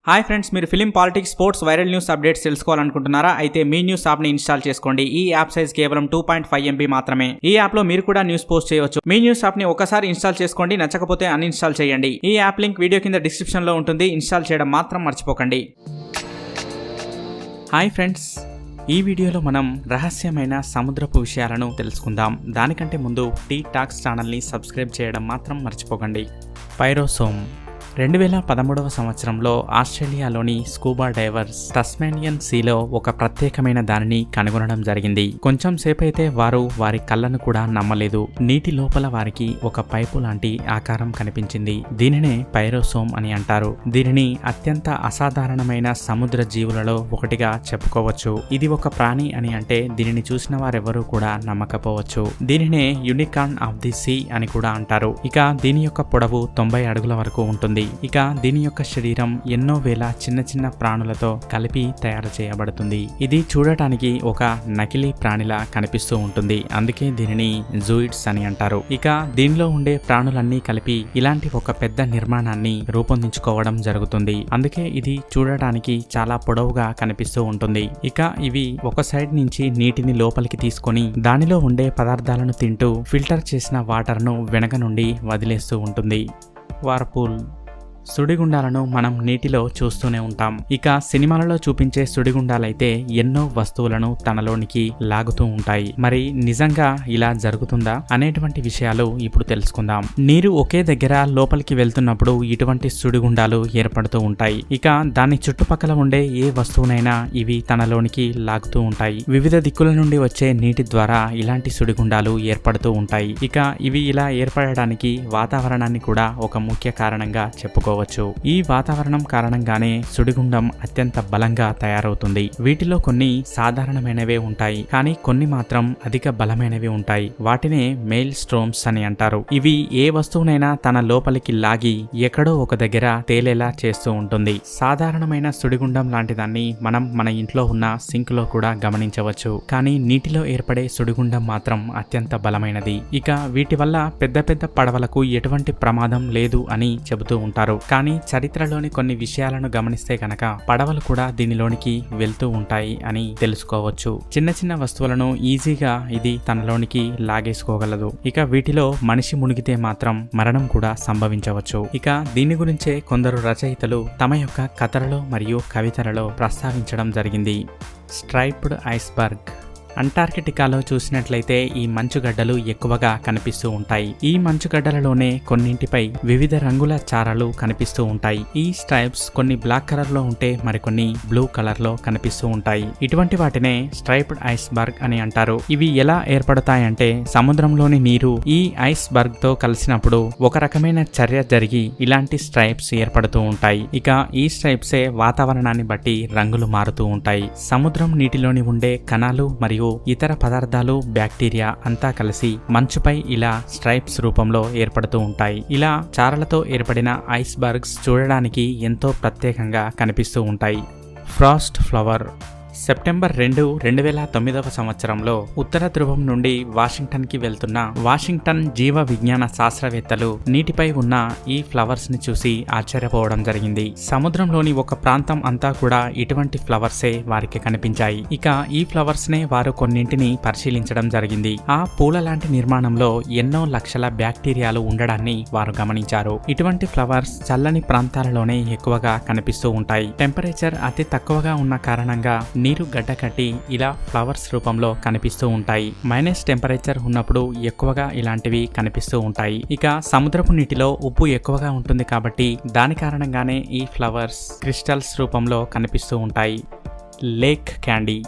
Hi friends, మీరు film, politics, sports, viral news updates తెలుసుకోవాలనుకుంటున్నారా? అయితే మీ న్యూస్ యాప్ ని ఇన్స్టాల్ చేసుకోండి. ఈ యాప్ సైజ్ కేవలం 2.5 MB మాత్రమే. ఈ యాప్ లో మీరు కూడా న్యూస్ పోస్ట్ చేయవచ్చు. మీ న్యూస్ యాప్ ని ఒకసారి ఇన్స్టాల్ చేసుకోండి, నచ్చకపోతే అన్ఇన్స్టాల్ చేయండి. ఈ యాప్ లింక్ వీడియో కింద డిస్క్రిప్షన్ లో ఉంటుంది. ఇన్స్టాల్ చేయడం మాత్రం మర్చిపోకండి. హాయ్ ఫ్రెండ్స్, ఈ వీడియోలో మనం రహస్యమైన సముద్రపు విషయాలను తెలుసుకుందాం. దానికంటే ముందు టీ టాక్స్ ఛానల్ని సబ్స్క్రైబ్ చేయడం మాత్రం మర్చిపోకండి. పైరోసోమ్ 2013వ సంవత్సరంలో ఆస్ట్రేలియాలోని స్కూబా డైవర్స్ టస్మానియన్ సీలో ఒక ప్రత్యేకమైన దానిని కనుగొనడం జరిగింది. కొంచెం సేపైతే వారు వారి కళ్ళను కూడా నమ్మలేదు. నీటి లోపల వారికి ఒక పైపు లాంటి ఆకారం కనిపించింది. దీనినే పైరోసోమ్ అని అంటారు. దీనిని అత్యంత అసాధారణమైన సముద్ర జీవులలో ఒకటిగా చెప్పుకోవచ్చు. ఇది ఒక ప్రాణి అని అంటే దీనిని చూసిన వారెవరూ కూడా నమ్మకపోవచ్చు. దీనినే యూనికార్న్ ఆఫ్ ది సీ అని కూడా అంటారు. ఇక దీని యొక్క పొడవు 90 అడుగుల వరకు ఉంటుంది. ఇక దీని యొక్క శరీరం ఎన్నో వేల చిన్న చిన్న ప్రాణులతో కలిపి తయారు చేయబడుతుంది. ఇది చూడటానికి ఒక నకిలీ ప్రాణిలా కనిపిస్తూ ఉంటుంది. అందుకే దీనిని జూయిడ్స్ అని అంటారు. ఇక దీనిలో ఉండే ప్రాణులన్నీ కలిపి ఇలాంటి ఒక పెద్ద నిర్మాణాన్ని రూపొందించుకోవడం జరుగుతుంది. అందుకే ఇది చూడటానికి చాలా పొడవుగా కనిపిస్తూ ఉంటుంది. ఇక ఇవి ఒక సైడ్ నుంచి నీటిని లోపలికి తీసుకొని దానిలో ఉండే పదార్థాలను తింటూ ఫిల్టర్ చేసిన వాటర్ను వెనక నుండి వదిలేస్తూ ఉంటుంది. వార్పూల్ సుడిగుండాలను మనం నీటిలో చూస్తూనే ఉంటాం. ఇక సినిమాలలో చూపించే సుడిగుండాలైతే ఎన్నో వస్తువులను తనలోనికి లాగుతూ ఉంటాయి. మరి నిజంగా ఇలా జరుగుతుందా అనేటువంటి విషయాలు ఇప్పుడు తెలుసుకుందాం. నీరు ఒకే దగ్గర లోపలికి వెళ్తున్నప్పుడు ఇటువంటి సుడిగుండాలు ఏర్పడుతూ ఉంటాయి. ఇక దాని చుట్టుపక్కల ఉండే ఏ వస్తువునైనా ఇవి తనలోనికి లాగుతూ ఉంటాయి. వివిధ దిక్కుల నుండి వచ్చే నీటి ద్వారా ఇలాంటి సుడిగుండాలు ఏర్పడుతూ ఉంటాయి. ఇక ఇవి ఇలా ఏర్పడడానికి వాతావరణాన్ని కూడా ఒక ముఖ్య కారణంగా చెప్పుకోవచ్చు. ఈ వాతావరణం కారణంగానే సుడిగుండం అత్యంత బలంగా తయారవుతుంది. వీటిలో కొన్ని సాధారణమైనవే ఉంటాయి, కానీ కొన్ని మాత్రం అధిక బలమైనవి ఉంటాయి. వాటినే మెయిల్ స్ట్రోమ్స్ అని అంటారు. ఇవి ఏ వస్తువునైనా తన లోపలికి లాగి ఎక్కడో ఒక దగ్గర తేలేలా చేస్తూ ఉంటుంది. సాధారణమైన సుడిగుండం లాంటి దాన్ని మనం మన ఇంట్లో ఉన్న సింక్ లో కూడా గమనించవచ్చు. కానీ నీటిలో ఏర్పడే సుడిగుండం మాత్రం అత్యంత బలమైనది. ఇక వీటి వల్ల పెద్ద పెద్ద పడవలకు ఎటువంటి ప్రమాదం లేదు అని చెబుతూ ఉంటారు. కానీ చరిత్రలోని కొన్ని విషయాలను గమనిస్తే కనుక పడవలు కూడా దీనిలోనికి వెళ్తూ ఉంటాయి అని తెలుసుకోవచ్చు. చిన్న చిన్న వస్తువులను ఈజీగా ఇది తనలోనికి లాగేసుకోగలదు. ఇక వీటిలో మనిషి మునిగితే మాత్రం మరణం కూడా సంభవించవచ్చు. ఇక దీని గురించే కొందరు రచయితలు తమ యొక్క కథలలో మరియు కవితలలో ప్రస్తావించడం జరిగింది. Striped iceberg. అంటార్కిటికాలో చూసినట్లయితే ఈ మంచుగడ్డలు ఎక్కువగా కనిపిస్తూ ఉంటాయి. ఈ మంచుగడ్డలలోనే కొన్నింటిపై వివిధ రంగుల చారలు కనిపిస్తూ ఉంటాయి. ఈ స్ట్రైప్స్ కొన్ని బ్లాక్ కలర్ లో ఉంటే మరికొన్ని బ్లూ కలర్ లో కనిపిస్తూ ఉంటాయి. ఇటువంటి వాటినే స్ట్రైప్డ్ ఐస్బర్గ్ అని అంటారు. ఇవి ఎలా ఏర్పడతాయంటే సముద్రంలోని నీరు ఈ ఐస్బర్గ్ తో కలిసినప్పుడు ఒక రకమైన చర్య జరిగి ఇలాంటి స్ట్రైప్స్ ఏర్పడుతూ ఉంటాయి. ఇక ఈ స్ట్రైప్సే వాతావరణాన్ని బట్టి రంగులు మారుతూ ఉంటాయి. సముద్రం నీటిలోని ఉండే కణాలు మరియు ఇతర పదార్థాలు, బ్యాక్టీరియా అంతా కలిసి మంచుపై ఇలా స్ట్రైప్స్ రూపంలో ఏర్పడుతూ ఉంటాయి. ఇలా చారలతో ఏర్పడిన ఐస్బర్గ్స్ చూడడానికి ఎంతో ప్రత్యేకంగా కనిపిస్తూ ఉంటాయి. Frost flower. సెప్టెంబర్ 2, 2009వ సంవత్సరంలో ఉత్తర ధ్రువం నుండి వాషింగ్టన్ కి వెళ్తున్న వాషింగ్టన్ జీవ విజ్ఞాన శాస్త్రవేత్తలు నీటిపై ఉన్న ఈ ఫ్లవర్స్ ని చూసి ఆశ్చర్యపోవడం జరిగింది. సముద్రంలోని ఒక ప్రాంతం అంతా కూడా ఇటువంటి ఫ్లవర్సే వారికి కనిపించాయి. ఇక ఈ ఫ్లవర్స్ నే వారు కొన్నింటిని పరిశీలించడం జరిగింది. ఆ పూల లాంటి నిర్మాణంలో ఎన్నో లక్షల బ్యాక్టీరియాలు ఉండడాన్ని వారు గమనించారు. ఇటువంటి ఫ్లవర్స్ చల్లని ప్రాంతాలలోనే ఎక్కువగా కనిపిస్తూ ఉంటాయి. టెంపరేచర్ అతి తక్కువగా ఉన్న కారణంగా నీరు గడ్డకట్టి ఇలా ఫ్లవర్స్ రూపంలో కనిపిస్తూ ఉంటాయి. మైనస్ టెంపరేచర్ ఉన్నప్పుడు ఎక్కువగా ఇలాంటివి కనిపిస్తూ ఉంటాయి. ఇక సముద్రపు నీటిలో ఉప్పు ఎక్కువగా ఉంటుంది కాబట్టి దాని కారణంగానే ఈ ఫ్లవర్స్ క్రిస్టల్స్ రూపంలో కనిపిస్తూ ఉంటాయి. Lake candy.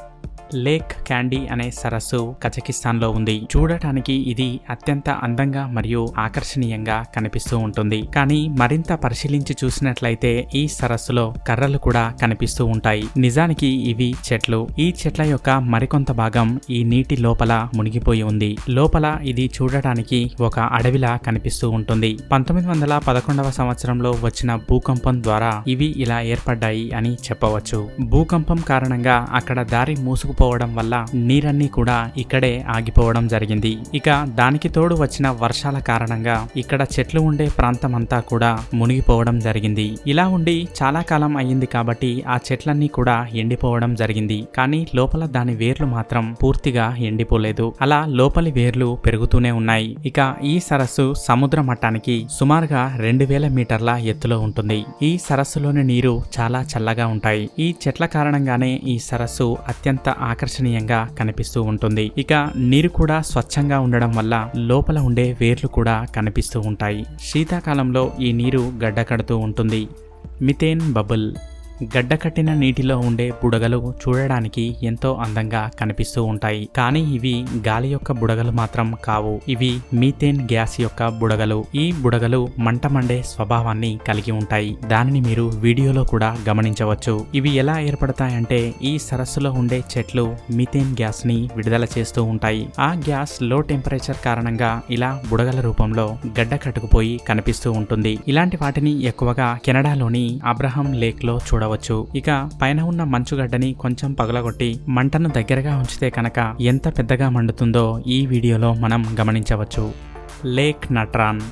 లేక్ క్యాండీ అనే సరస్సు కజకిస్తాన్లో ఉంది. చూడటానికి ఇది అత్యంత అందంగా మరియు ఆకర్షణీయంగా కనిపిస్తూ ఉంటుంది. కానీ మరింత పరిశీలించి చూసినట్లయితే ఈ సరస్సులో కర్రలు కూడా కనిపిస్తూ ఉంటాయి. నిజానికి ఇవి చెట్లు. ఈ చెట్ల యొక్క మరికొంత భాగం ఈ నీటి లోపల మునిగిపోయి ఉంది. లోపల ఇది చూడటానికి ఒక అడవిలా కనిపిస్తూ ఉంటుంది. 1911వ సంవత్సరంలో వచ్చిన భూకంపం ద్వారా ఇవి ఇలా ఏర్పడ్డాయి అని చెప్పవచ్చు. భూకంపం కారణంగా అక్కడ దారి మూసుకుపోయి లేకపోవడం వల్ల నీరన్నీ కూడా ఇక్కడే ఆగిపోవడం జరిగింది. ఇక దానికి తోడు వచ్చిన వర్షాల కారణంగా ఇక్కడ చెట్లు ఉండే ప్రాంతం అంతా కూడా మునిగిపోవడం జరిగింది. ఇలా ఉండి చాలా కాలం అయ్యింది కాబట్టి ఆ చెట్లన్నీ కూడా ఎండిపోవడం జరిగింది. కానీ లోపల దాని వేర్లు మాత్రం పూర్తిగా ఎండిపోలేదు. అలా లోపలి వేర్లు పెరుగుతూనే ఉన్నాయి. ఇక ఈ సరస్సు సముద్ర మట్టానికి సుమారుగా 2000 మీటర్ల ఎత్తులో ఉంటుంది. ఈ సరస్సులోని నీరు చాలా చల్లగా ఉంటాయి. ఈ చెట్ల కారణంగానే ఈ సరస్సు అత్యంత ఆకర్షణీయంగా కనిపిస్తూ ఉంటుంది. ఇక నీరు కూడా స్వచ్ఛంగా ఉండడం వల్ల లోపల ఉండే వేర్లు కూడా కనిపిస్తూ ఉంటాయి. శీతాకాలంలో ఈ నీరు గడ్డకడుతూ ఉంటుంది. Methane bubble. గడ్డకట్టిన నీటిలో ఉండే బుడగలు చూడడానికి ఎంతో అందంగా కనిపిస్తూ ఉంటాయి. కానీ ఇవి గాలి యొక్క బుడగలు మాత్రం కావు. ఇవి మీథేన్ గ్యాస్ యొక్క బుడగలు. ఈ బుడగలు మంట మండే స్వభావాన్ని కలిగి ఉంటాయి. దానిని మీరు వీడియోలో కూడా గమనించవచ్చు. ఇవి ఎలా ఏర్పడతాయంటే ఈ సరస్సులో ఉండే చెట్లు మీథేన్ గ్యాస్ ని విడుదల చేస్తూ ఉంటాయి. ఆ గ్యాస్ లో టెంపరేచర్ కారణంగా ఇలా బుడగల రూపంలో గడ్డ కట్టుకుపోయి కనిపిస్తూ ఉంటుంది. ఇలాంటి వాటిని ఎక్కువగా కెనడాలోని అబ్రహం లేక్ లో చూడవచ్చు. ఇక పైన ఉన్న మంచుగడ్డని కొంచెం పగలగొట్టి మంటను దగ్గరగా ఉంచితే కనుక ఎంత పెద్దగా మండుతుందో ఈ వీడియోలో మనం గమనించవచ్చు. లేక్ నట్రాన్.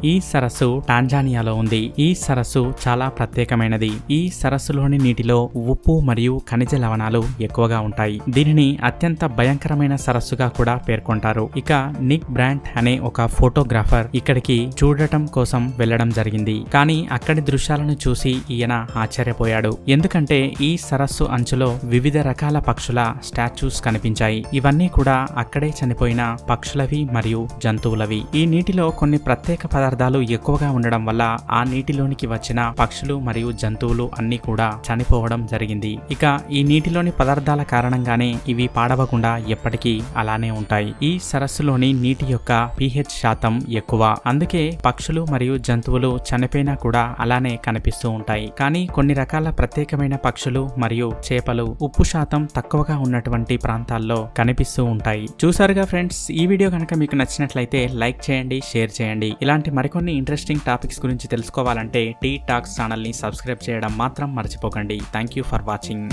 ఈ సరస్సు టాంజానియాలో ఉంది. ఈ సరస్సు చాలా ప్రత్యేకమైనది. ఈ సరస్సులోని నీటిలో ఉప్పు మరియు ఖనిజ లవణాలు ఎక్కువగా ఉంటాయి. దీనిని అత్యంత భయంకరమైన సరస్సుగా కూడా పేర్కొంటారు. ఇక నిక్ బ్రాంట్ అనే ఒక ఫోటోగ్రాఫర్ ఇక్కడికి చూడటం కోసం వెళ్లడం జరిగింది. కానీ అక్కడి దృశ్యాలను చూసి ఈయన ఆశ్చర్యపోయాడు. ఎందుకంటే ఈ సరస్సు అంచులో వివిధ రకాల పక్షుల స్టాచ్యూస్ కనిపించాయి. ఇవన్నీ కూడా అక్కడే చనిపోయిన పక్షులవి మరియు జంతువులవి. ఈ నీటిలో కొన్ని ప్రత్యేక పదార్థాలు ఎక్కువగా ఉండడం వల్ల ఆ నీటిలోనికి వచ్చిన పక్షులు మరియు జంతువులు అన్ని కూడా చనిపోవడం జరిగింది. ఇక ఈ నీటిలోని పదార్థాల కారణంగానే ఇవి పాడవకుండా ఎప్పటికీ అలానే ఉంటాయి. ఈ సరస్సులోని నీటి యొక్క pH శాతం ఎక్కువ. అందుకే పక్షులు మరియు జంతువులు చనిపోయినా కూడా అలానే కనిపిస్తూ ఉంటాయి. కానీ కొన్ని రకాల ప్రత్యేకమైన పక్షులు మరియు చేపలు ఉప్పు శాతం తక్కువగా ఉన్నటువంటి ప్రాంతాల్లో కనిపిస్తూ ఉంటాయి. చూసారుగా ఫ్రెండ్స్, ఈ వీడియో కనుక మీకు నచ్చినట్లయితే లైక్ చేయండి, షేర్ చేయండి. ఇలాంటి మరికొన్ని ఇంట్రెస్టింగ్ టాపిక్స్ గురించి తెలుసుకోవాలంటే టీ టాక్స్ ఛానల్ని సబ్స్క్రైబ్ చేయడం మాత్రం మర్చిపోకండి. Thank you for watching.